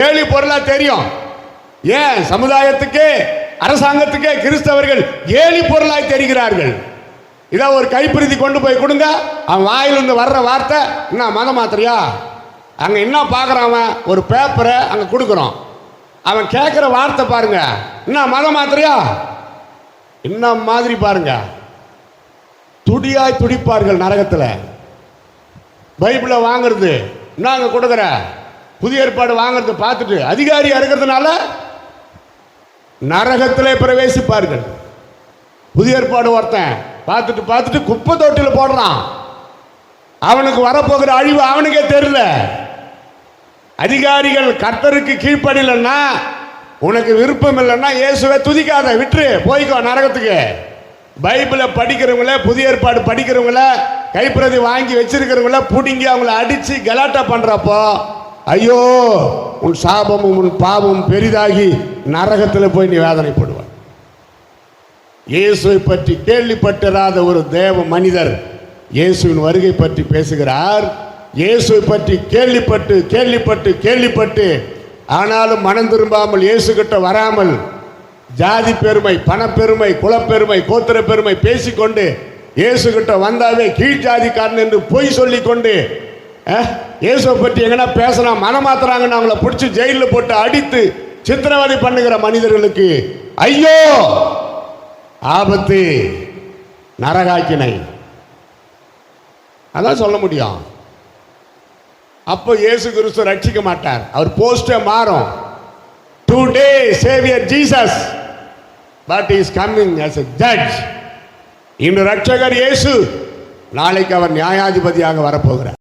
கேலி பொருளா தெரியும். ஏன் சமுதாயத்துக்கு அரசாங்கத்துக்கே கிறிஸ்தவர்கள் கேலி பொருளாய் தெரிகிறார்கள். இதை ஒரு கைப்பிரதி கொண்டு போய் கொடுங்க, அவன் வாயிலிருந்து வர்ற வார்த்தை என்ன மதம் மாத்திரையா? அங்க என்ன பார்க்குறான்? அவன் ஒரு பேப்பரை அங்க கொடுக்குறோம், அவன் கேட்குற வார்த்தை பாருங்க, என்ன மதம் மாத்திரையா? என்ன மாதிரி பாருங்க, துடியாய் துடிப்பார்கள் நரகத்தில். பைபிளை வாங்கிறது என்ன அங்க கொடுக்குற, புதிய ஏற்பாடு வாங்கிறது பார்த்துட்டு அதிகாரியா இருக்கிறதுனால நரகத்திலே பிரவேசிப்பார்கள். புதிய ஏற்பாடு ஒருத்தன் பார்த்துட்டு குப்பை தொட்டில போடுறான், அவனுக்கு வரப்போகிற அழிவு அவனுக்கே தெரியல. அதிகாரிகள் கர்த்தருக்கு கீழ்ப்படியலன்னா, உனக்கு விருப்பம் இல்லைன்னா இயேசுவை துதிக்காத, விட்டுரு, போய்க்கோ நரகத்துக்கு. பைபிளை படிக்கிறவங்கள, புதிய ஏற்பாடு படிக்கிறவங்கள, கைப்பிரதி வாங்கி வச்சிருக்கிறவங்கள பிடிங்கி அவங்கள அடிச்சு கலாட்டா பண்றப்போ, ஐயோ உன் சாபமும் உன் பாவமும் பெரிதாகி நரகத்தில் போய் நீ வேதனைப்படுவார். இயேசுவை பற்றி கேள்விப்பட்டிராத ஒரு தேவ மனிதர் இயேசுவின் வருகை பற்றி பேசுகிறார். இயேசுவை பற்றி கேள்விப்பட்டு ஆனாலும் மனம் திரும்பாமல் இயேசு கிட்ட வராமல் ஜாதி பெருமை, பணப்பெருமை, குலப்பெருமை, கோத்திர பெருமை பேசிக்கொண்டு இயேசு கிட்ட வந்தாவே கீழ் ஜாதிக்காரன் என்று பொய் சொல்லிக்கொண்டு இயேசுவை பற்றி எங்கன்னா பேசினா மனமாத்துறாங்கன்னு அவங்கள பிடிச்சி ஜெயிலில் போட்டு அடித்து சித்திரவதை பண்ணுகிற மனிதர்களுக்கு ஐயோ, ஆபத்து, நரகாக்கினை. அதான் சொல்ல முடியும். அப்போ இயேசு கிறிஸ்து ரட்சிக்க மாட்டார், அவர் போஸ்டே மாறும். Today Xavier Jesus, but is coming as a judge. இன்று ரட்சகர் இயேசு, நாளைக்கு அவர் நியாயாதிபதியாக வரப்போகிறார்.